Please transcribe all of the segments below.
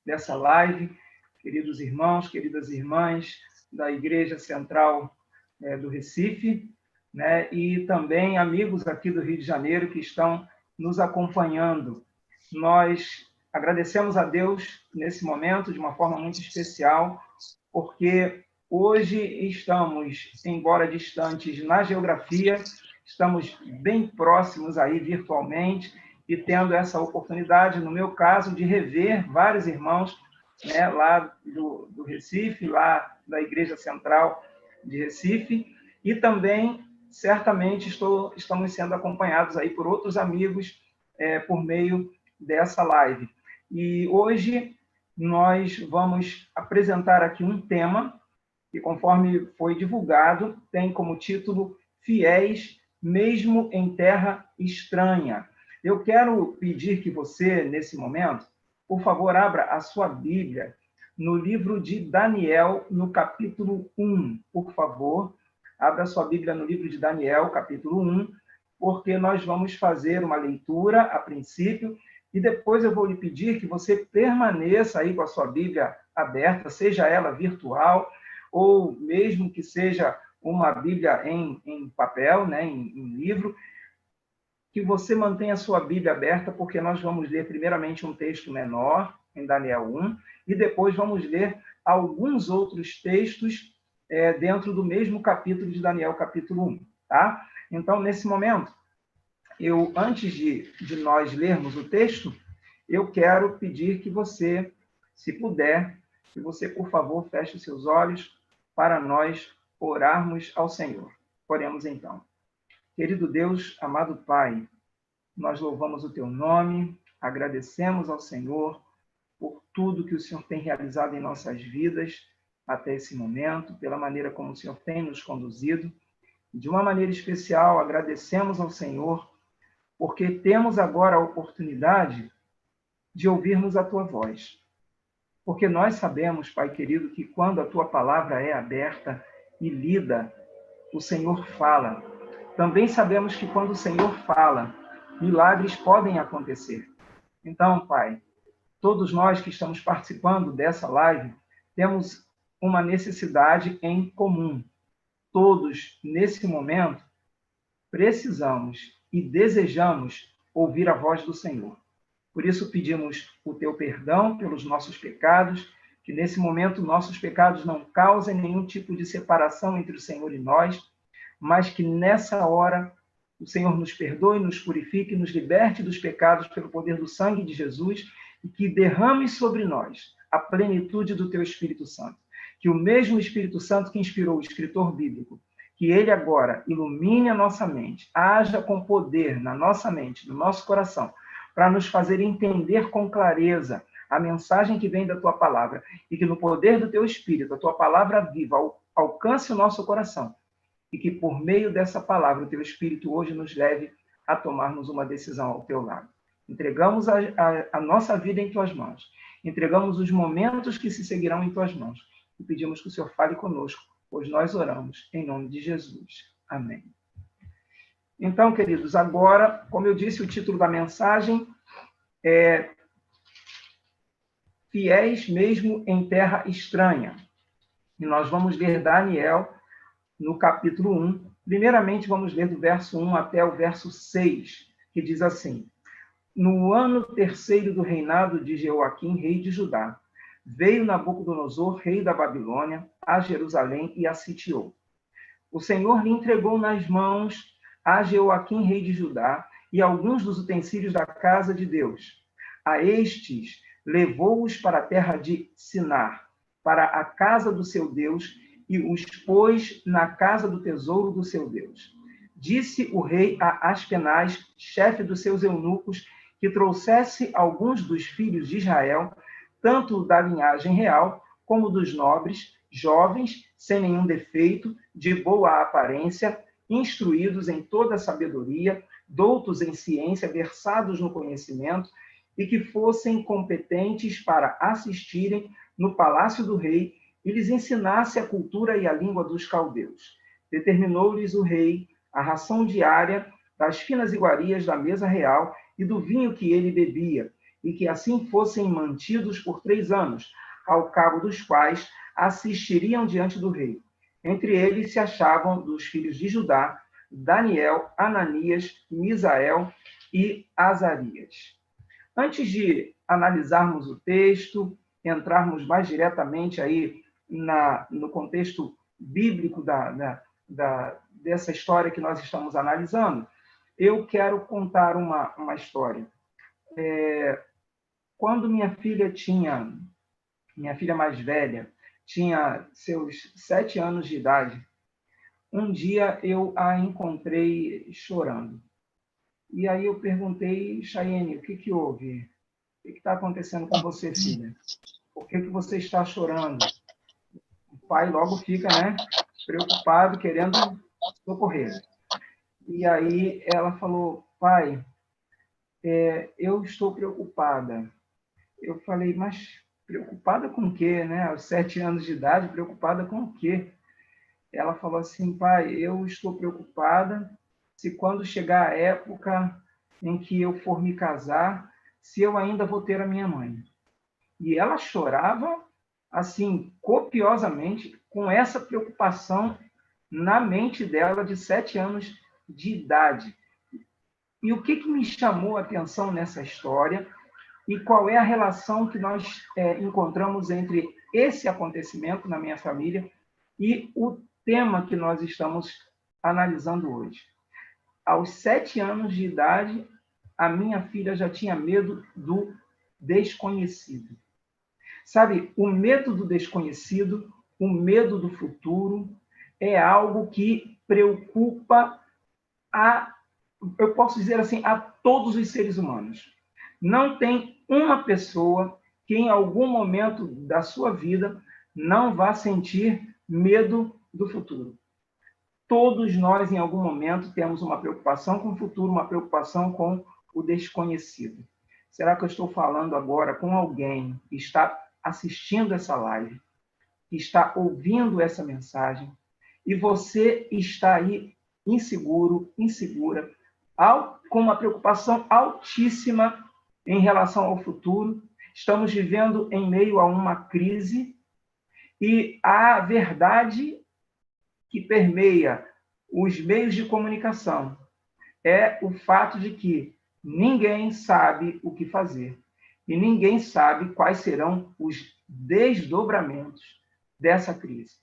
dessa live, queridos irmãos, queridas irmãs da Igreja Central do Recife, né? E também amigos aqui do Rio de Janeiro que estão nos acompanhando. Nós agradecemos a Deus nesse momento de uma forma muito especial, porque hoje estamos, embora distantes na geografia, estamos bem próximos aí virtualmente e tendo essa oportunidade, no meu caso, de rever vários irmãos, né, lá do Recife, lá da Igreja Central de Recife, e também, certamente, estamos sendo acompanhados aí por outros amigos por meio dessa live. E hoje nós vamos apresentar aqui um tema que, conforme foi divulgado, tem como título Fiéis mesmo em terra estranha. Eu quero pedir que você, nesse momento, por favor, abra a sua Bíblia no livro de Daniel, no capítulo 1. Por favor, abra a sua Bíblia no livro de Daniel, capítulo 1, porque nós vamos fazer uma leitura a princípio e depois eu vou lhe pedir que você permaneça aí com a sua Bíblia aberta, seja ela virtual ou mesmo que seja uma Bíblia em papel, né, em livro, que você mantenha a sua Bíblia aberta, porque nós vamos ler primeiramente um texto menor, em Daniel 1, e depois vamos ler alguns outros textos dentro do mesmo capítulo de Daniel, capítulo 1. Tá? Então, nesse momento, antes de nós lermos o texto, eu quero pedir que você, se puder, que você, por favor, feche os seus olhos para nós orarmos ao Senhor. Oremos então. Querido Deus, amado Pai, nós louvamos o Teu nome, agradecemos ao Senhor por tudo que o Senhor tem realizado em nossas vidas até esse momento, pela maneira como o Senhor tem nos conduzido. De uma maneira especial, agradecemos ao Senhor porque temos agora a oportunidade de ouvirmos a Tua voz. Porque nós sabemos, Pai querido, que quando a Tua palavra é aberta e lida, o Senhor fala. Também sabemos que quando o Senhor fala, milagres podem acontecer. Então, Pai, todos nós que estamos participando dessa live, temos uma necessidade em comum. Todos, nesse momento, precisamos e desejamos ouvir a voz do Senhor. Por isso pedimos o Teu perdão pelos nossos pecados, que nesse momento nossos pecados não causem nenhum tipo de separação entre o Senhor e nós, mas que nessa hora o Senhor nos perdoe, nos purifique, nos liberte dos pecados pelo poder do sangue de Jesus e que derrame sobre nós a plenitude do Teu Espírito Santo. Que o mesmo Espírito Santo que inspirou o escritor bíblico, que ele agora ilumine a nossa mente, haja com poder na nossa mente, no nosso coração, para nos fazer entender com clareza a mensagem que vem da Tua palavra e que no poder do Teu Espírito, a Tua palavra viva, alcance o nosso coração e que por meio dessa palavra o Teu Espírito hoje nos leve a tomarmos uma decisão ao Teu lado. Entregamos a nossa vida em Tuas mãos, entregamos os momentos que se seguirão em Tuas mãos e pedimos que o Senhor fale conosco, pois nós oramos em nome de Jesus. Amém. Então, queridos, agora, como eu disse, o título da mensagem é Fiéis mesmo em terra estranha. E nós vamos ler Daniel no capítulo 1. Primeiramente, vamos ler do verso 1 até o verso 6, que diz assim: No ano terceiro do reinado de Jeoaquim, rei de Judá, veio Nabucodonosor, rei da Babilônia, a Jerusalém e a sitiou. O Senhor lhe entregou nas mãos a Jeoaquim, rei de Judá, e alguns dos utensílios da casa de Deus. A estes levou-os para a terra de Sinar, para a casa do seu Deus, e os pôs na casa do tesouro do seu Deus. Disse o rei a Aspenaz, chefe dos seus eunucos, que trouxesse alguns dos filhos de Israel, tanto da linhagem real, como dos nobres, jovens, sem nenhum defeito, de boa aparência, instruídos em toda a sabedoria, doutos em ciência, versados no conhecimento, e que fossem competentes para assistirem no palácio do rei e lhes ensinasse a cultura e a língua dos caldeus. Determinou-lhes o rei a ração diária das finas iguarias da mesa real e do vinho que ele bebia, e que assim fossem mantidos por 3 anos, ao cabo dos quais assistiriam diante do rei. Entre eles se achavam dos filhos de Judá, Daniel, Ananias, Misael e Azarias. Antes de analisarmos o texto, entrarmos mais diretamente aí no contexto bíblico dessa história que nós estamos analisando, eu quero contar uma história. Quando minha filha mais velha, tinha seus 7 anos de idade, um dia eu a encontrei chorando. E aí eu perguntei, Chayene, o que houve? O que está acontecendo com você, filha? Por que você está chorando? O pai logo fica, preocupado, querendo socorrer. E aí ela falou, pai, eu estou preocupada. Eu falei, mas preocupada com o quê, Aos 7 anos de idade, preocupada com o quê? Ela falou assim, pai, eu estou preocupada se quando chegar a época em que eu for me casar, se eu ainda vou ter a minha mãe. E ela chorava, assim, copiosamente, com essa preocupação na mente dela de 7 anos de idade. E o que me chamou a atenção nessa história e qual é a relação que nós encontramos entre esse acontecimento na minha família e o tema que nós estamos analisando hoje. Aos 7 anos de idade, a minha filha já tinha medo do desconhecido. Sabe, o medo do desconhecido, o medo do futuro, é algo que preocupa eu posso dizer assim, a todos os seres humanos. Não tem uma pessoa que em algum momento da sua vida não vá sentir medo do futuro. Todos nós, em algum momento, temos uma preocupação com o futuro, uma preocupação com o desconhecido. Será que eu estou falando agora com alguém que está assistindo essa live, que está ouvindo essa mensagem, e você está aí inseguro, insegura, com uma preocupação altíssima em relação ao futuro? Estamos vivendo em meio a uma crise e a verdade que permeia os meios de comunicação é o fato de que ninguém sabe o que fazer e ninguém sabe quais serão os desdobramentos dessa crise.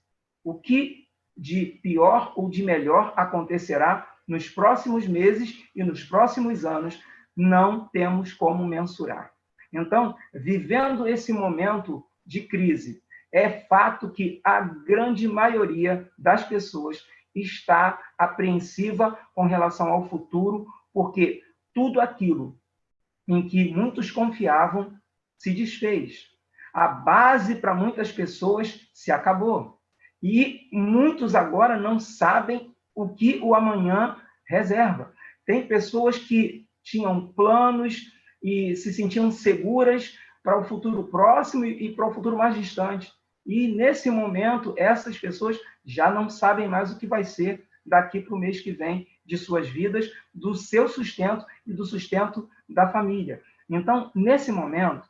O que de pior ou de melhor acontecerá nos próximos meses e nos próximos anos, não temos como mensurar. Então, vivendo esse momento de crise, é fato que a grande maioria das pessoas está apreensiva com relação ao futuro, porque tudo aquilo em que muitos confiavam se desfez. A base para muitas pessoas se acabou. E muitos agora não sabem o que o amanhã reserva. Tem pessoas que tinham planos e se sentiam seguras para o futuro próximo e para o futuro mais distante. E, nesse momento, essas pessoas já não sabem mais o que vai ser daqui para o mês que vem de suas vidas, do seu sustento e do sustento da família. Então, nesse momento,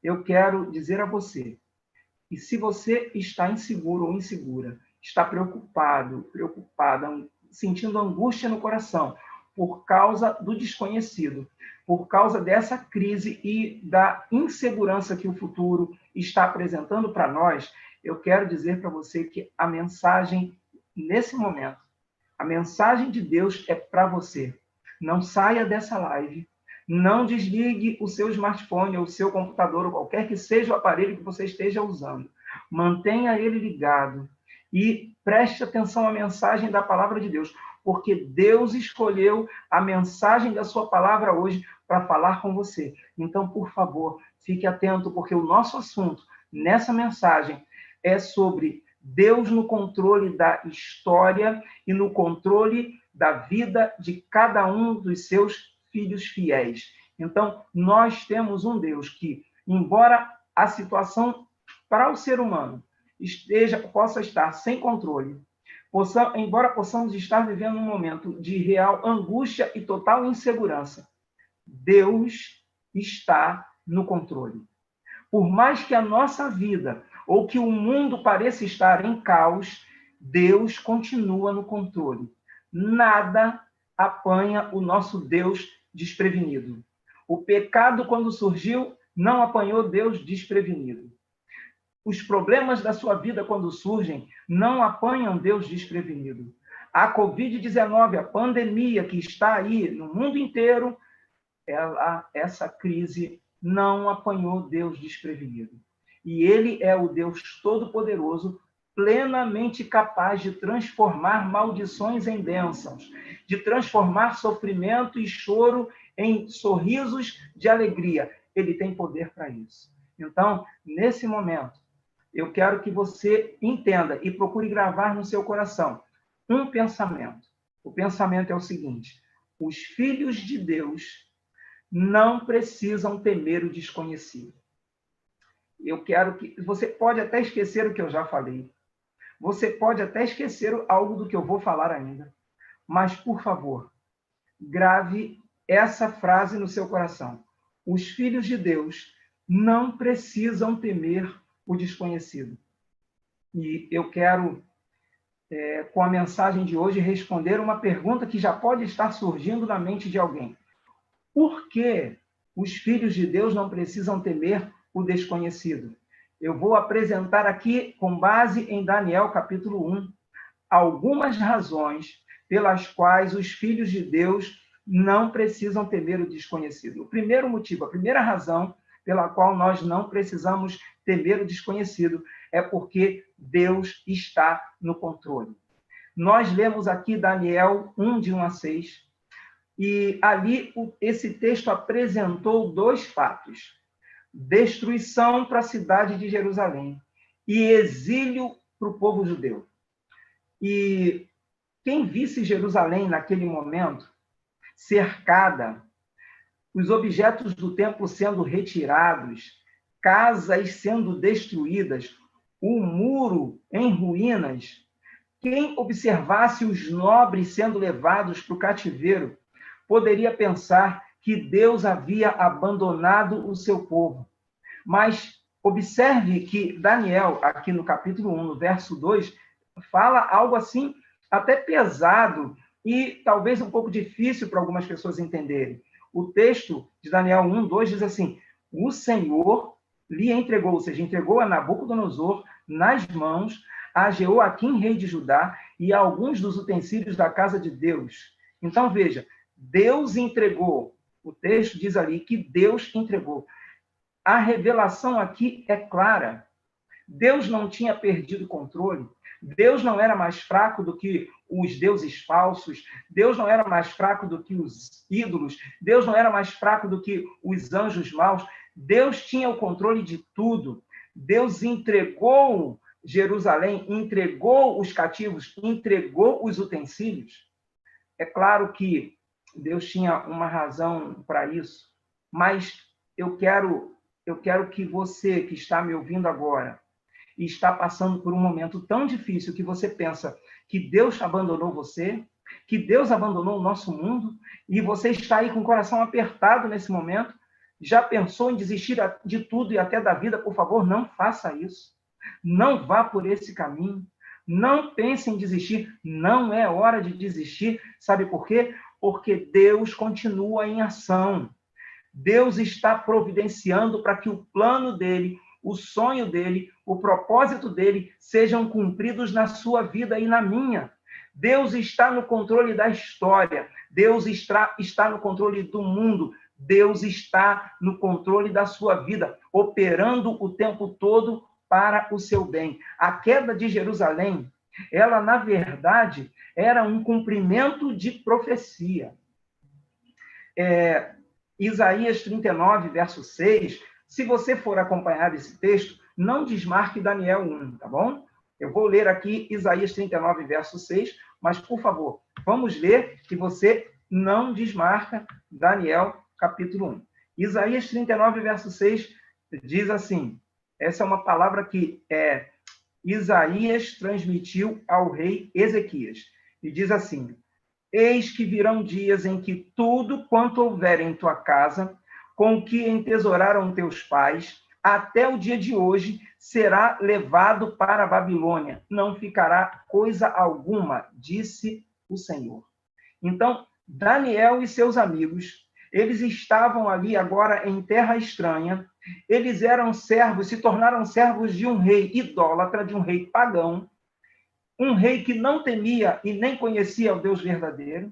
eu quero dizer a você que se você está inseguro ou insegura, está preocupado, preocupada, sentindo angústia no coração por causa do desconhecido, por causa dessa crise e da insegurança que o futuro está apresentando para nós, eu quero dizer para você que a mensagem, nesse momento, a mensagem de Deus é para você. Não saia dessa live, não desligue o seu smartphone, ou o seu computador, ou qualquer que seja o aparelho que você esteja usando. Mantenha ele ligado e preste atenção à mensagem da palavra de Deus, porque Deus escolheu a mensagem da sua palavra hoje para falar com você. Então, por favor, fique atento, porque o nosso assunto nessa mensagem é sobre Deus no controle da história e no controle da vida de cada um dos seus filhos fiéis. Então, nós temos um Deus que, embora a situação para o ser humano possa estar sem controle, embora possamos estar vivendo um momento de real angústia e total insegurança, Deus está no controle. Por mais que a nossa vida ou que o mundo pareça estar em caos, Deus continua no controle. Nada apanha o nosso Deus desprevenido. O pecado, quando surgiu, não apanhou Deus desprevenido. Os problemas da sua vida, quando surgem, não apanham Deus desprevenido. A Covid-19, a pandemia que está aí no mundo inteiro, essa crise não apanhou Deus desprevenido. E Ele é o Deus Todo-Poderoso, plenamente capaz de transformar maldições em bênçãos, de transformar sofrimento e choro em sorrisos de alegria. Ele tem poder para isso. Então, nesse momento, eu quero que você entenda e procure gravar no seu coração um pensamento. O pensamento é o seguinte: os filhos de Deus não precisam temer o desconhecido. Eu quero que... Você pode até esquecer o que eu já falei. Você pode até esquecer algo do que eu vou falar ainda. Mas, por favor, grave essa frase no seu coração. Os filhos de Deus não precisam temer o desconhecido. E eu quero, com a mensagem de hoje, responder uma pergunta que já pode estar surgindo na mente de alguém. Por que os filhos de Deus não precisam temer o desconhecido? Eu vou apresentar aqui, com base em Daniel, capítulo 1, algumas razões pelas quais os filhos de Deus não precisam temer o desconhecido. O primeiro motivo, a primeira razão pela qual nós não precisamos temer o desconhecido é porque Deus está no controle. Nós lemos aqui Daniel 1, de 1 a 6, e ali esse texto apresentou dois fatos: destruição para a cidade de Jerusalém e exílio para o povo judeu. E quem visse Jerusalém naquele momento, cercada, os objetos do templo sendo retirados, casas sendo destruídas, o muro em ruínas, quem observasse os nobres sendo levados para o cativeiro, poderia pensar que Deus havia abandonado o seu povo. Mas observe que Daniel, aqui no capítulo 1, no verso 2, fala algo assim até pesado e talvez um pouco difícil para algumas pessoas entenderem. O texto de Daniel 1, 2 diz assim: o Senhor lhe entregou, ou seja, entregou a Nabucodonosor nas mãos a Jeoaquim, rei de Judá, e a alguns dos utensílios da casa de Deus. Então, veja, Deus entregou. O texto diz ali que Deus entregou. A revelação aqui é clara. Deus não tinha perdido o controle. Deus não era mais fraco do que os deuses falsos. Deus não era mais fraco do que os ídolos. Deus não era mais fraco do que os anjos maus. Deus tinha o controle de tudo. Deus entregou Jerusalém, entregou os cativos, entregou os utensílios. É claro que Deus tinha uma razão para isso, mas eu quero que você que está me ouvindo agora e está passando por um momento tão difícil que você pensa que Deus abandonou você, que Deus abandonou o nosso mundo, e você está aí com o coração apertado nesse momento, já pensou em desistir de tudo e até da vida? Por favor, não faça isso. Não vá por esse caminho. Não pense em desistir. Não é hora de desistir. Sabe por quê? Porque Deus continua em ação. Deus está providenciando para que o plano dele, o sonho dele, o propósito dele sejam cumpridos na sua vida e na minha. Deus está no controle da história. Deus está no controle do mundo. Deus está no controle da sua vida, operando o tempo todo para o seu bem. A queda de Jerusalém, ela, na verdade, era um cumprimento de profecia. Isaías 39, verso 6, se você for acompanhar esse texto, não desmarque Daniel 1, tá bom? Eu vou ler aqui Isaías 39, verso 6, mas, por favor, vamos ler que você não desmarca Daniel, capítulo 1. Isaías 39, verso 6, diz assim, essa é uma palavra que Isaías transmitiu ao rei Ezequias, e diz assim: eis que virão dias em que tudo quanto houver em tua casa com o que entesouraram teus pais, até o dia de hoje, será levado para a Babilônia. Não ficará coisa alguma, disse o Senhor. Então, Daniel e seus amigos, eles estavam ali agora em terra estranha, eles eram servos, se tornaram servos de um rei idólatra, de um rei pagão, um rei que não temia e nem conhecia o Deus verdadeiro.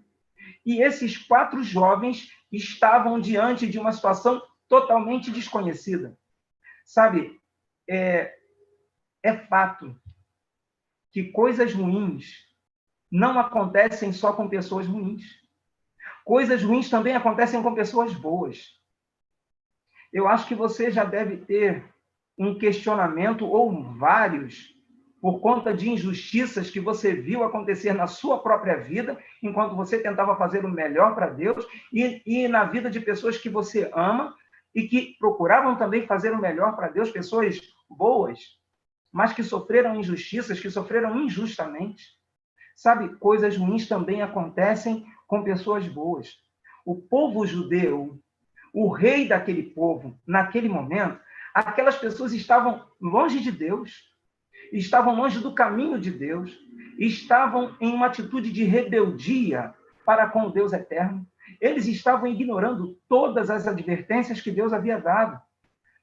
E esses 4 jovens estavam diante de uma situação totalmente desconhecida. Sabe, é fato que coisas ruins não acontecem só com pessoas ruins. Coisas ruins também acontecem com pessoas boas. Eu acho que você já deve ter um questionamento, ou vários, por conta de injustiças que você viu acontecer na sua própria vida, enquanto você tentava fazer o melhor para Deus, e na vida de pessoas que você ama, e que procuravam também fazer o melhor para Deus, pessoas boas, mas que sofreram injustiças, que sofreram injustamente. Sabe, coisas ruins também acontecem com pessoas boas. O povo judeu, o rei daquele povo, naquele momento, aquelas pessoas estavam longe de Deus, estavam longe do caminho de Deus, estavam em uma atitude de rebeldia para com o Deus eterno. Eles estavam ignorando todas as advertências que Deus havia dado.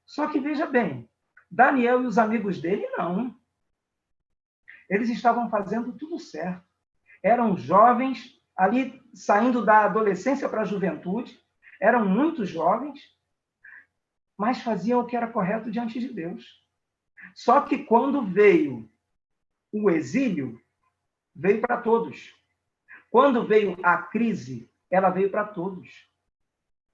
Só que, veja bem, Daniel e os amigos dele, não. Eles estavam fazendo tudo certo. Eram jovens, ali saindo da adolescência para a juventude, eram muito jovens, mas faziam o que era correto diante de Deus. Só que quando veio o exílio, veio para todos. Quando veio a crise, ela veio para todos.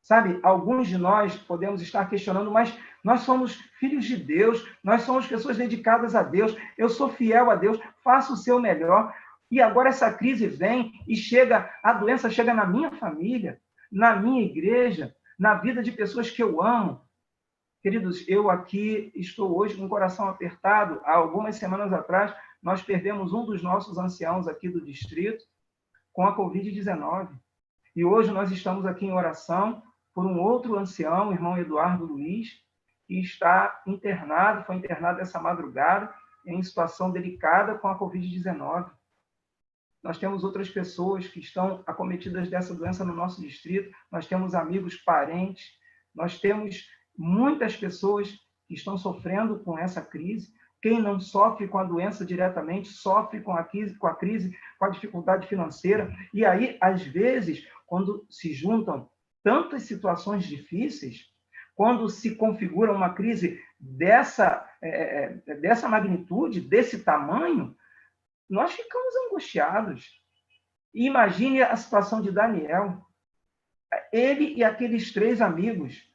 Sabe, alguns de nós podemos estar questionando, mas nós somos filhos de Deus, nós somos pessoas dedicadas a Deus, eu sou fiel a Deus, faço o seu melhor, e agora essa crise vem e a doença chega na minha família, na minha igreja, na vida de pessoas que eu amo. Queridos, eu aqui estou hoje com o coração apertado. Há algumas semanas atrás, nós perdemos um dos nossos anciãos aqui do distrito com a Covid-19. E hoje nós estamos aqui em oração por um outro ancião, o irmão Eduardo Luiz, que está internado, foi internado essa madrugada, em situação delicada com a Covid-19. Nós temos outras pessoas que estão acometidas dessa doença no nosso distrito, nós temos amigos, parentes, nós temos muitas pessoas que estão sofrendo com essa crise. Quem não sofre com a doença diretamente, sofre com a crise, com a dificuldade financeira. E aí, às vezes, quando se juntam tantas situações difíceis, quando se configura uma crise dessa magnitude, desse tamanho, nós ficamos angustiados. E imagine a situação de Daniel. Ele e aqueles 3 amigos,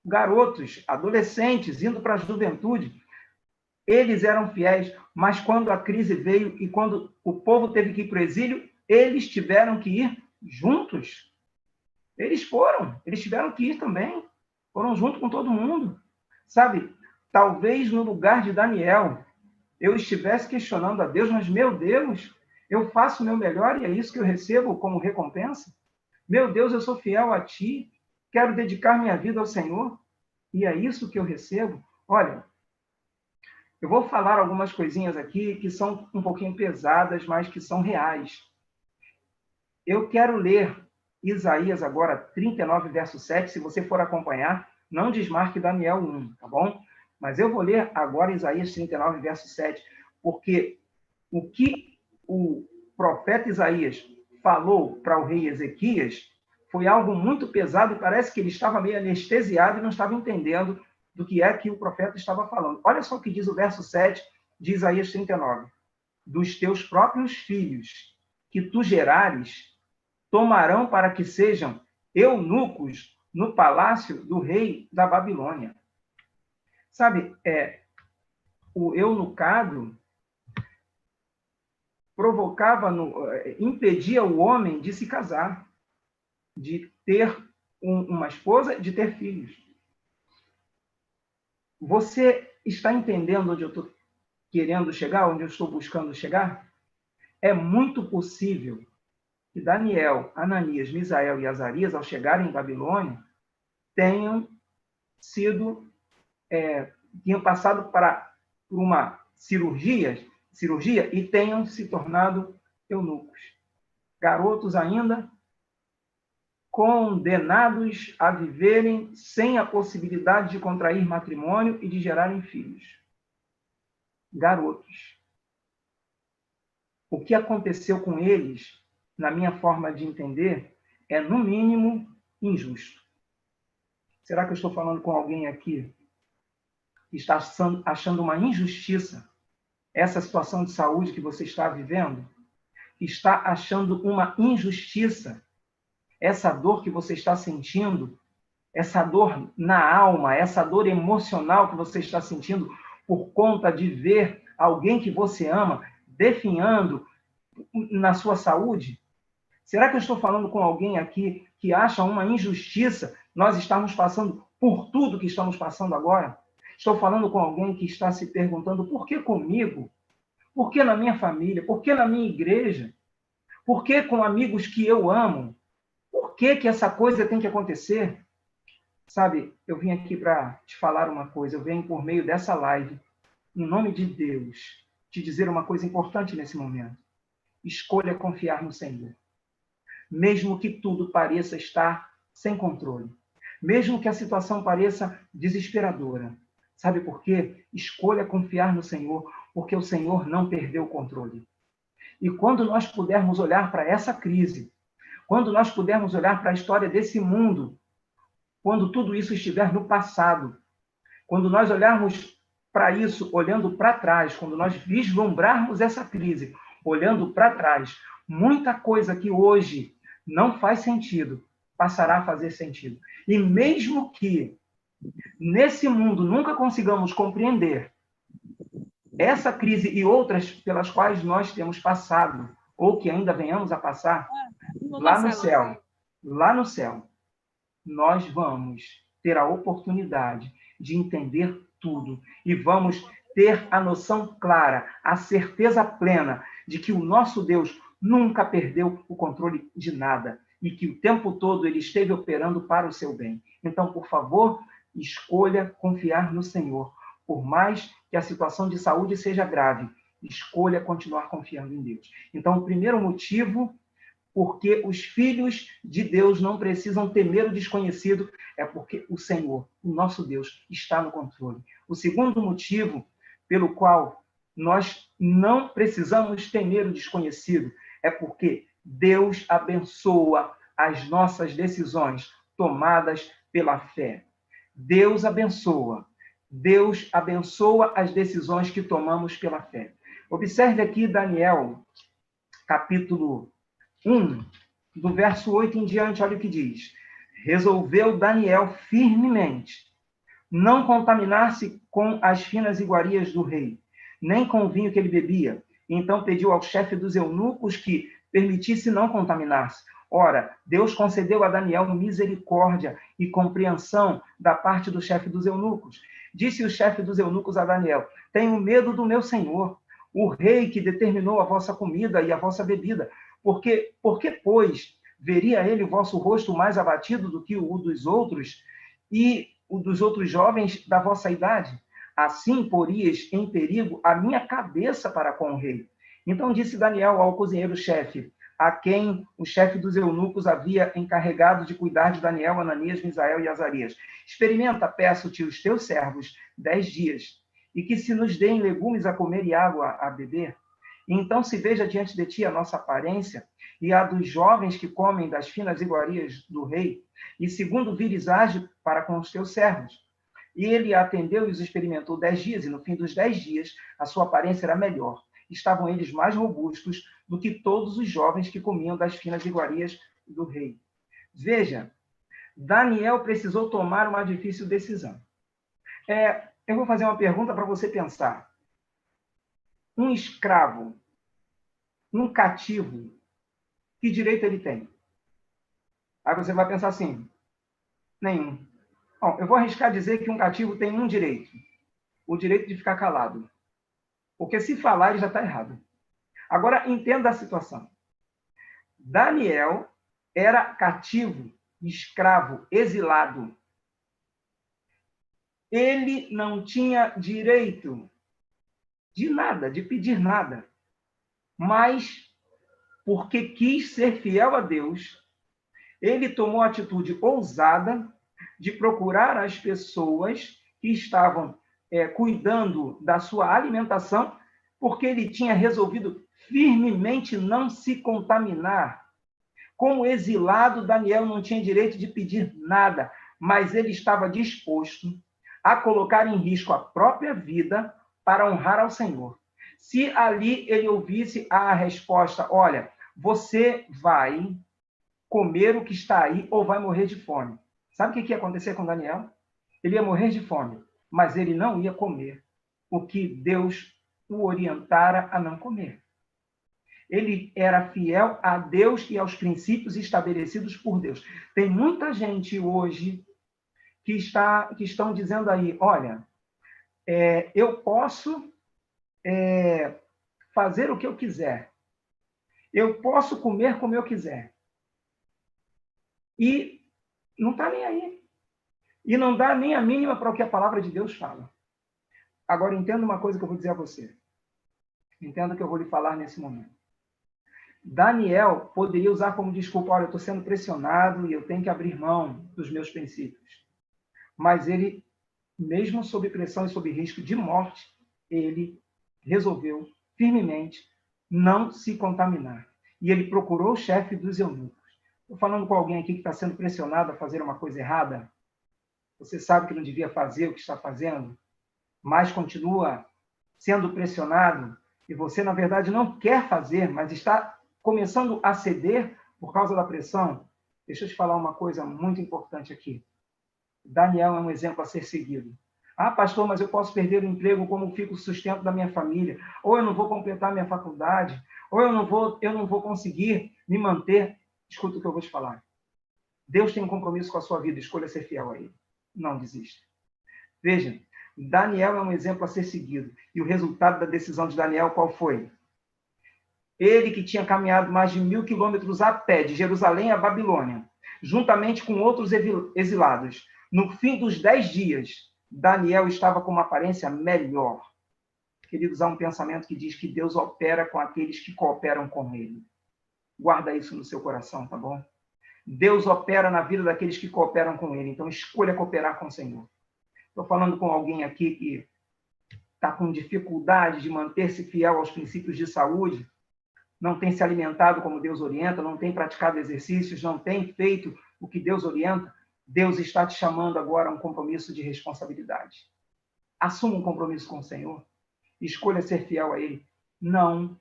garotos, adolescentes, indo para a juventude, eles eram fiéis, mas quando a crise veio e quando o povo teve que ir para o exílio, eles tiveram que ir juntos. Eles tiveram que ir também. Foram junto com todo mundo. Sabe, talvez no lugar de Daniel, eu estivesse questionando a Deus, mas, meu Deus, eu faço o meu melhor e é isso que eu recebo como recompensa? Meu Deus, eu sou fiel a Ti, quero dedicar minha vida ao Senhor e é isso que eu recebo? Olha, eu vou falar algumas coisinhas aqui que são um pouquinho pesadas, mas que são reais. Eu quero ler Isaías agora, 39, verso 7, se você for acompanhar, não desmarque Daniel 1, tá bom? Mas eu vou ler agora Isaías 39, verso 7, porque o que o profeta Isaías falou para o rei Ezequias foi algo muito pesado e parece que ele estava meio anestesiado e não estava entendendo do que é que o profeta estava falando. Olha só o que diz o verso 7 de Isaías 39. Dos teus próprios filhos que tu gerares, tomarão para que sejam eunucos no palácio do rei da Babilônia. Sabe, o eunucado impedia o homem de se casar, de ter uma esposa, de ter filhos. Você está entendendo onde eu estou querendo chegar, onde eu estou buscando chegar? É muito possível que Daniel, Ananias, Misael e Azarias, ao chegarem em Babilônia, tenham tinham passado por uma cirurgia e tenham se tornado eunucos. Garotos ainda condenados a viverem sem a possibilidade de contrair matrimônio e de gerarem filhos. Garotos. O que aconteceu com eles, na minha forma de entender, é, no mínimo, injusto. Será que eu estou falando com alguém aqui que está achando uma injustiça essa situação de saúde que você está vivendo? Que está achando uma injustiça essa dor que você está sentindo, essa dor na alma, essa dor emocional que você está sentindo por conta de ver alguém que você ama definhando na sua saúde? Será que eu estou falando com alguém aqui que acha uma injustiça nós estamos passando por tudo que estamos passando agora? Estou falando com alguém que está se perguntando por que comigo? Por que na minha família? Por que na minha igreja? Por que com amigos que eu amo? Por que essa coisa tem que acontecer? Sabe, eu vim aqui para te falar uma coisa, eu venho por meio dessa live, em nome de Deus, te dizer uma coisa importante nesse momento. Escolha confiar no Senhor. Mesmo que tudo pareça estar sem controle. Mesmo que a situação pareça desesperadora. Sabe por quê? Escolha confiar no Senhor, porque o Senhor não perdeu o controle. E quando nós pudermos olhar para essa crise, quando nós pudermos olhar para a história desse mundo, quando tudo isso estiver no passado, quando nós olharmos para isso, olhando para trás, quando nós vislumbrarmos essa crise, olhando para trás, muita coisa que hoje não faz sentido, passará a fazer sentido. E mesmo que nesse mundo nunca consigamos compreender essa crise e outras pelas quais nós temos passado, ou que ainda venhamos a passar, lá no céu, nós vamos ter a oportunidade de entender tudo e vamos ter a noção clara, a certeza plena de que o nosso Deus nunca perdeu o controle de nada e que o tempo todo ele esteve operando para o seu bem. Então, por favor, escolha confiar no Senhor. Por mais que a situação de saúde seja grave, escolha continuar confiando em Deus. Então, o primeiro motivo porque os filhos de Deus não precisam temer o desconhecido, é porque o Senhor, o nosso Deus, está no controle. O segundo motivo pelo qual nós não precisamos temer o desconhecido é porque Deus abençoa as nossas decisões tomadas pela fé. Deus abençoa as decisões que tomamos pela fé. Observe aqui Daniel, capítulo 1, do verso 8 em diante, olha o que diz. Resolveu Daniel firmemente não contaminar-se com as finas iguarias do rei, nem com o vinho que ele bebia. Então pediu ao chefe dos eunucos que permitisse não contaminar-se. Ora, Deus concedeu a Daniel misericórdia e compreensão da parte do chefe dos eunucos. Disse o chefe dos eunucos a Daniel: tenho medo do meu senhor, o rei que determinou a vossa comida e a vossa bebida. Porque, pois, veria ele o vosso rosto mais abatido do que o dos outros e o dos outros jovens da vossa idade? Assim porias em perigo a minha cabeça para com o rei. Então disse Daniel ao cozinheiro-chefe, a quem o chefe dos eunucos havia encarregado de cuidar de Daniel, Ananias, Misael e Azarias: experimenta, peço-te, os teus servos 10 dias, e que se nos deem legumes a comer e água a beber. Então se veja diante de ti a nossa aparência e a dos jovens que comem das finas iguarias do rei, e segundo vires age para com os teus servos. E ele atendeu e os experimentou 10 dias, e no fim dos 10 dias a sua aparência era melhor. Estavam eles mais robustos do que todos os jovens que comiam das finas iguarias do rei. Veja, Daniel precisou tomar uma difícil decisão. Eu vou fazer uma pergunta para você pensar. Um escravo, um cativo, que direito ele tem? Aí você vai pensar assim, nenhum. Bom, eu vou arriscar dizer que um cativo tem um direito, o direito de ficar calado. Porque se falar, ele já está errado. Agora, entenda a situação. Daniel era cativo, escravo, exilado. Ele não tinha direito de nada, de pedir nada. Mas, porque quis ser fiel a Deus, ele tomou a atitude ousada de procurar as pessoas que estavam cuidando da sua alimentação, porque ele tinha resolvido firmemente não se contaminar. Como exilado, Daniel não tinha direito de pedir nada, mas ele estava disposto a colocar em risco a própria vida para honrar ao Senhor. Se ali ele ouvisse a resposta, olha, você vai comer o que está aí ou vai morrer de fome. Sabe o que ia acontecer com Daniel? Ele ia morrer de fome, mas ele não ia comer o que Deus o orientara a não comer. Ele era fiel a Deus e aos princípios estabelecidos por Deus. Tem muita gente hoje que estão dizendo aí, olha, eu posso fazer o que eu quiser. Eu posso comer como eu quiser. E não está nem aí. E não dá nem a mínima para o que a palavra de Deus fala. Agora, entenda uma coisa que eu vou dizer a você. Entenda o que eu vou lhe falar nesse momento. Daniel poderia usar como desculpa, olha, eu estou sendo pressionado e eu tenho que abrir mão dos meus princípios. Mas ele, mesmo sob pressão e sob risco de morte, ele resolveu firmemente não se contaminar. E ele procurou o chefe dos eunucos. Estou falando com alguém aqui que está sendo pressionado a fazer uma coisa errada. Você sabe que não devia fazer o que está fazendo, mas continua sendo pressionado e você, na verdade, não quer fazer, mas está começando a ceder por causa da pressão. Deixa eu te falar uma coisa muito importante aqui. Daniel é um exemplo a ser seguido. Ah, pastor, mas eu posso perder o emprego, como fica o sustento da minha família? Ou eu não vou completar minha faculdade? Ou eu não vou conseguir me manter? Escuta o que eu vou te falar. Deus tem um compromisso com a sua vida, escolha ser fiel a ele. Não desista. Veja, Daniel é um exemplo a ser seguido. E o resultado da decisão de Daniel qual foi? Ele que tinha caminhado mais de 1.000 quilômetros a pé de Jerusalém à Babilônia, juntamente com outros exilados. No fim dos 10 dias, Daniel estava com uma aparência melhor. Queridos, há um pensamento que diz que Deus opera com aqueles que cooperam com ele. Guarda isso no seu coração, tá bom? Deus opera na vida daqueles que cooperam com ele. Então, escolha cooperar com o Senhor. Estou falando com alguém aqui que está com dificuldade de manter-se fiel aos princípios de saúde, não tem se alimentado como Deus orienta, não tem praticado exercícios, não tem feito o que Deus orienta. Deus está te chamando agora a um compromisso de responsabilidade. Assuma um compromisso com o Senhor. Escolha ser fiel a Ele. Não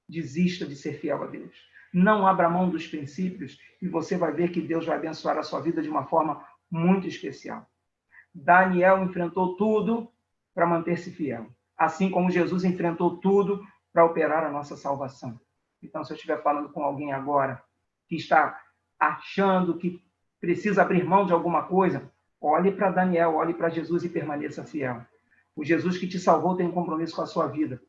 desista de ser fiel a Deus. Não abra mão dos princípios e você vai ver que Deus vai abençoar a sua vida de uma forma muito especial. Daniel enfrentou tudo para manter-se fiel, assim como Jesus enfrentou tudo para operar a nossa salvação. Então, se eu estiver falando com alguém agora que está achando que precisa abrir mão de alguma coisa, olhe para Daniel, olhe para Jesus e permaneça fiel. O Jesus que te salvou tem um compromisso com a sua vida.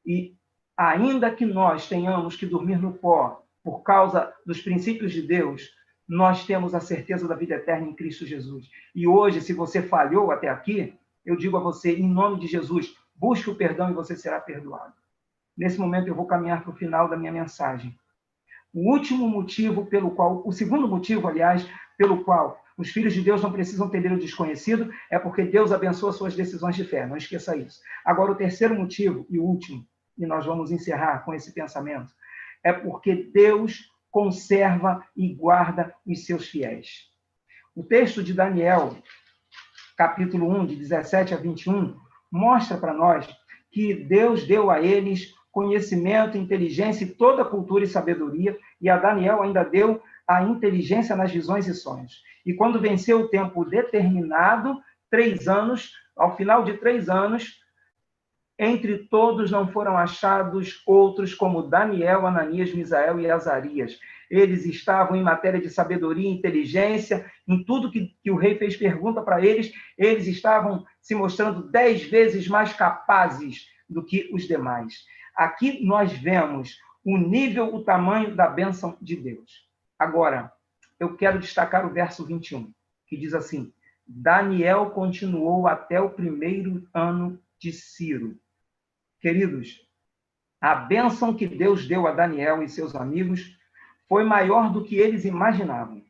E ainda que nós tenhamos que dormir no pó por causa dos princípios de Deus, nós temos a certeza da vida eterna em Cristo Jesus. E hoje, se você falhou até aqui, eu digo a você, em nome de Jesus, busque o perdão e você será perdoado. Nesse momento, eu vou caminhar para o final da minha mensagem. O segundo motivo, aliás, pelo qual os filhos de Deus não precisam temer o desconhecido, é porque Deus abençoa suas decisões de fé. Não esqueça isso. Agora, o terceiro motivo e o último, e nós vamos encerrar com esse pensamento, é porque Deus conserva e guarda os seus fiéis. O texto de Daniel, capítulo 1, de 17 a 21, mostra para nós que Deus deu a eles conhecimento, inteligência e toda cultura e sabedoria, e a Daniel ainda deu a inteligência nas visões e sonhos. E quando venceu o tempo determinado, 3 anos, ao final de 3 anos, entre todos não foram achados outros como Daniel, Ananias, Misael e Azarias. Eles estavam em matéria de sabedoria e inteligência, em tudo que o rei fez pergunta para eles, eles estavam se mostrando 10 vezes mais capazes do que os demais. Aqui nós vemos o nível, o tamanho da bênção de Deus. Agora, eu quero destacar o verso 21, que diz assim: Daniel continuou até o primeiro ano de Ciro. Queridos, a bênção que Deus deu a Daniel e seus amigos foi maior do que eles imaginavam.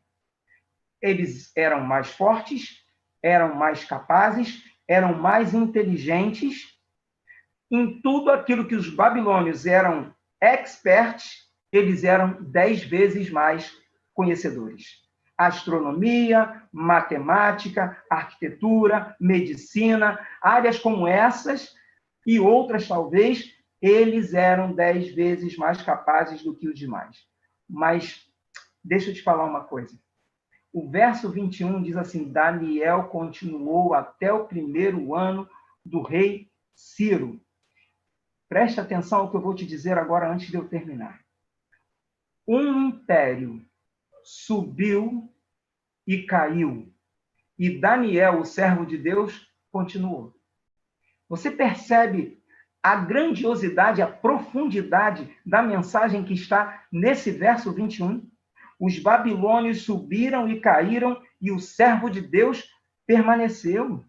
Eles eram mais fortes, eram mais capazes, eram mais inteligentes. Em tudo aquilo que os babilônios eram experts, eles eram 10 vezes mais conhecedores. Astronomia, matemática, arquitetura, medicina, áreas como essas e outras talvez, eles eram 10 vezes mais capazes do que os demais. Mas deixa eu te falar uma coisa. O verso 21 diz assim: Daniel continuou até o primeiro ano do rei Ciro. Preste atenção ao que eu vou te dizer agora antes de eu terminar. Um império subiu e caiu, e Daniel, o servo de Deus, continuou. Você percebe a grandiosidade, a profundidade da mensagem que está nesse verso 21? Os babilônios subiram e caíram, e o servo de Deus permaneceu.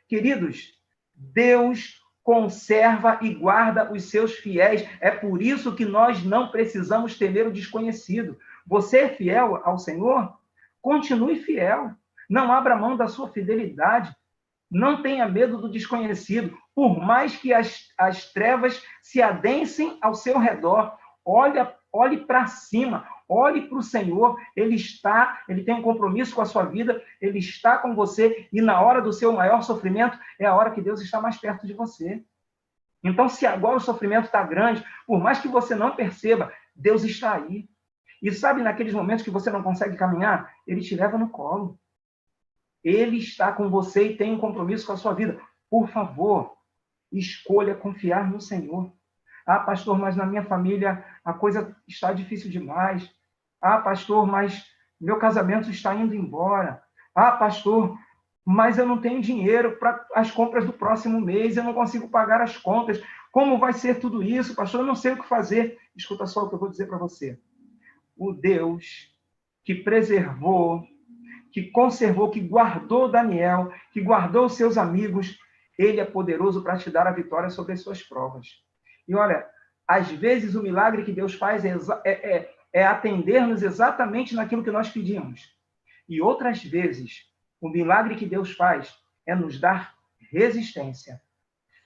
Queridos, Deus conserva e guarda os seus fiéis. É por isso que nós não precisamos temer o desconhecido. Você é fiel ao Senhor? Continue fiel. Não abra mão da sua fidelidade. Não tenha medo do desconhecido. Por mais que as trevas se adensem ao seu redor, olhe para cima. Olhe para o Senhor, Ele tem um compromisso com a sua vida, Ele está com você, e na hora do seu maior sofrimento, é a hora que Deus está mais perto de você. Então, se agora o sofrimento está grande, por mais que você não perceba, Deus está aí. E sabe, naqueles momentos que você não consegue caminhar, Ele te leva no colo. Ele está com você e tem um compromisso com a sua vida. Por favor, escolha confiar no Senhor. Ah, pastor, mas na minha família a coisa está difícil demais. Ah, pastor, mas meu casamento está indo embora. Ah, pastor, mas eu não tenho dinheiro para as compras do próximo mês, eu não consigo pagar as contas. Como vai ser tudo isso, pastor? Eu não sei o que fazer. Escuta só o que eu vou dizer para você. O Deus que preservou, que conservou, que guardou Daniel, que guardou os seus amigos, ele é poderoso para te dar a vitória sobre as suas provas. E olha, às vezes o milagre que Deus faz é atender-nos exatamente naquilo que nós pedimos. E outras vezes, o milagre que Deus faz é nos dar resistência,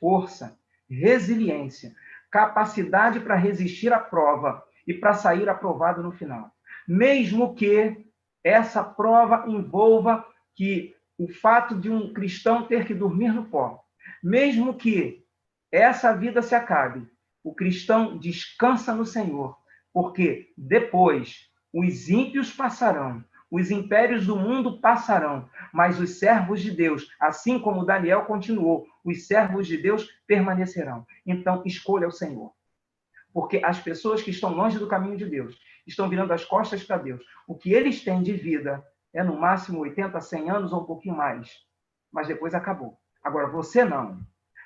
força, resiliência, capacidade para resistir à prova e para sair aprovado no final. Mesmo que essa prova envolva que o fato de um cristão ter que dormir no pó, mesmo que essa vida se acabe, o cristão descansa no Senhor, porque depois os ímpios passarão, os impérios do mundo passarão, mas os servos de Deus, assim como Daniel continuou, os servos de Deus permanecerão. Então, escolha o Senhor. Porque as pessoas que estão longe do caminho de Deus, estão virando as costas para Deus. O que eles têm de vida é no máximo 80, 100 anos ou um pouquinho mais. Mas depois acabou. Agora, você não.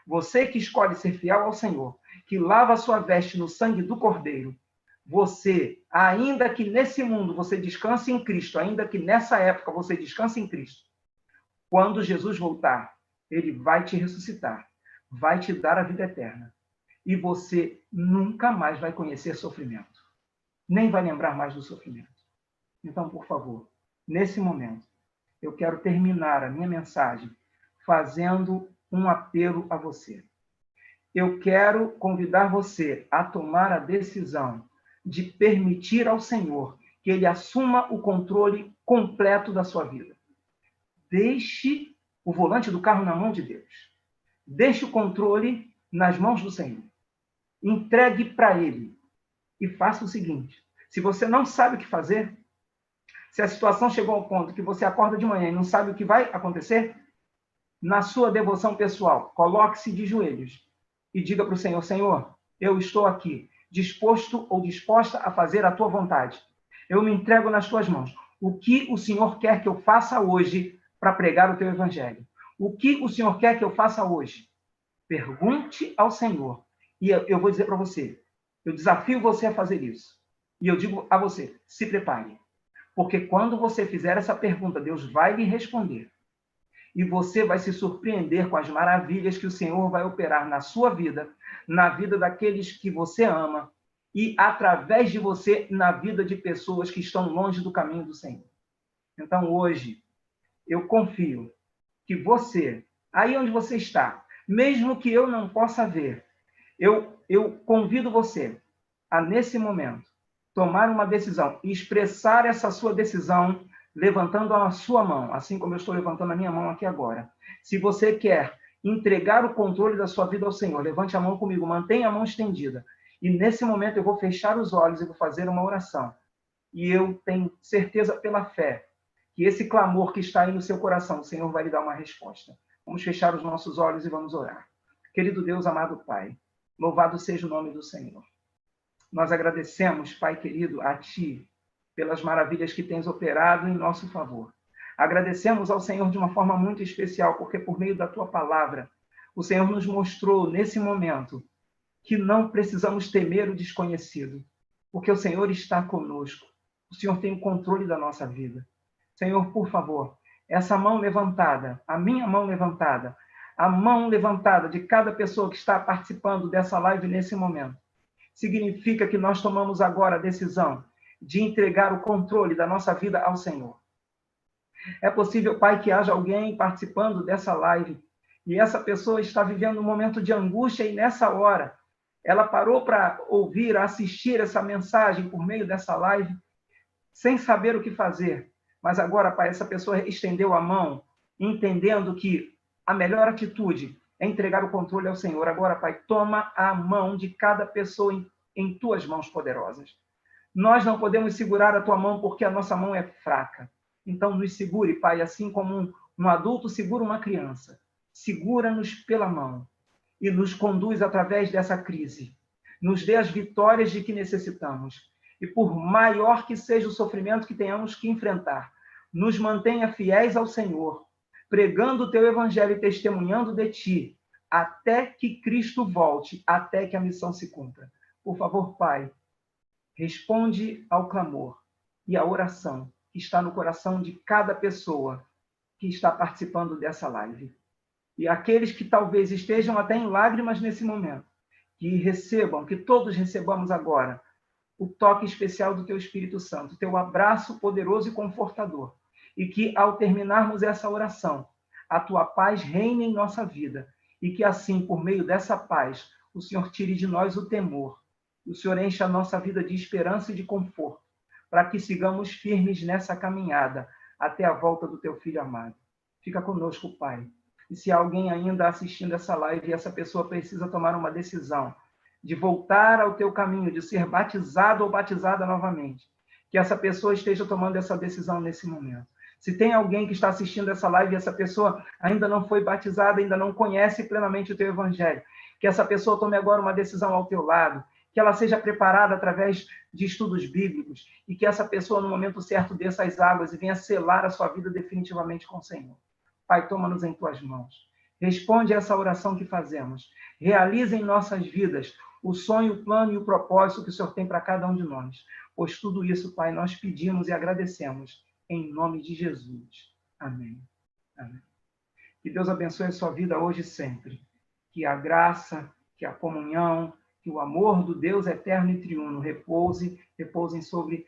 Você que escolhe ser fiel ao Senhor, que lava a sua veste no sangue do Cordeiro, você, ainda que nesse mundo você descanse em Cristo, ainda que nessa época você descanse em Cristo, quando Jesus voltar, ele vai te ressuscitar, vai te dar a vida eterna. E você nunca mais vai conhecer sofrimento. Nem vai lembrar mais do sofrimento. Então, por favor, nesse momento, eu quero terminar a minha mensagem fazendo um apelo a você. Eu quero convidar você a tomar a decisão de permitir ao Senhor que Ele assuma o controle completo da sua vida. Deixe o volante do carro na mão de Deus. Deixe o controle nas mãos do Senhor. Entregue para Ele e faça o seguinte: se você não sabe o que fazer, se a situação chegou ao ponto que você acorda de manhã e não sabe o que vai acontecer, na sua devoção pessoal, coloque-se de joelhos e diga para o Senhor: Senhor, eu estou aqui, disposto ou disposta a fazer a tua vontade. Eu me entrego nas tuas mãos. O que o Senhor quer que eu faça hoje para pregar o teu evangelho? O que o Senhor quer que eu faça hoje? Pergunte ao Senhor. E eu vou dizer para você, eu desafio você a fazer isso. E eu digo a você, se prepare. Porque quando você fizer essa pergunta, Deus vai lhe responder. e você vai se surpreender com as maravilhas que o Senhor vai operar na sua vida, na vida daqueles que você ama e, através de você, na vida de pessoas que estão longe do caminho do Senhor. Então, hoje, eu confio que você, aí onde você está, mesmo que eu não possa ver, eu convido você a, nesse momento, tomar uma decisão e expressar essa sua decisão levantando a sua mão, assim como eu estou levantando a minha mão aqui agora. Se você quer entregar o controle da sua vida ao Senhor, levante a mão comigo, mantenha a mão estendida. E nesse momento eu vou fechar os olhos e vou fazer uma oração. E eu tenho certeza pela fé que esse clamor que está aí no seu coração, o Senhor vai lhe dar uma resposta. Vamos fechar os nossos olhos e vamos orar. Querido Deus, amado Pai, louvado seja o nome do Senhor. Nós agradecemos, Pai querido, a Ti, pelas maravilhas que tens operado em nosso favor. Agradecemos ao Senhor de uma forma muito especial, porque por meio da Tua palavra, o Senhor nos mostrou nesse momento que não precisamos temer o desconhecido, porque o Senhor está conosco. O Senhor tem o controle da nossa vida. Senhor, por favor, essa mão levantada, a minha mão levantada, a mão levantada de cada pessoa que está participando dessa live nesse momento, significa que nós tomamos agora a decisão de entregar o controle da nossa vida ao Senhor. É possível, Pai, que haja alguém participando dessa live e essa pessoa está vivendo um momento de angústia e nessa hora ela parou para ouvir, assistir essa mensagem por meio dessa live sem saber o que fazer. Mas agora, Pai, essa pessoa estendeu a mão, entendendo que a melhor atitude é entregar o controle ao Senhor. Agora, Pai, toma a mão de cada pessoa em tuas mãos poderosas. Nós não podemos segurar a tua mão porque a nossa mão é fraca. Então, nos segure, Pai, assim como um adulto segura uma criança. Segura-nos pela mão e nos conduz através dessa crise. Nos dê as vitórias de que necessitamos. E por maior que seja o sofrimento que tenhamos que enfrentar, nos mantenha fiéis ao Senhor, pregando o teu evangelho e testemunhando de ti, até que Cristo volte, até que a missão se cumpra. Por favor, Pai, responde ao clamor e à oração que está no coração de cada pessoa que está participando dessa live. E aqueles que talvez estejam até em lágrimas nesse momento, que todos recebamos agora o toque especial do teu Espírito Santo, teu abraço poderoso e confortador, e que ao terminarmos essa oração, a tua paz reine em nossa vida, e que assim, por meio dessa paz, o Senhor tire de nós o temor, o Senhor enche a nossa vida de esperança e de conforto, para que sigamos firmes nessa caminhada até a volta do teu Filho amado. Fica conosco, Pai. E se há alguém ainda assistindo essa live e essa pessoa precisa tomar uma decisão de voltar ao teu caminho, de ser batizado ou batizada novamente, que essa pessoa esteja tomando essa decisão nesse momento. Se tem alguém que está assistindo essa live e essa pessoa ainda não foi batizada, ainda não conhece plenamente o teu evangelho, que essa pessoa tome agora uma decisão ao teu lado, que ela seja preparada através de estudos bíblicos e que essa pessoa, no momento certo, desça as águas e venha selar a sua vida definitivamente com o Senhor. Pai, toma-nos em tuas mãos. Responde a essa oração que fazemos. Realiza em nossas vidas o sonho, o plano e o propósito que o Senhor tem para cada um de nós. Pois tudo isso, Pai, nós pedimos e agradecemos em nome de Jesus. Amém. Amém. Que Deus abençoe a sua vida hoje e sempre. Que a graça, que a comunhão, que o amor do Deus eterno e triuno repousem sobre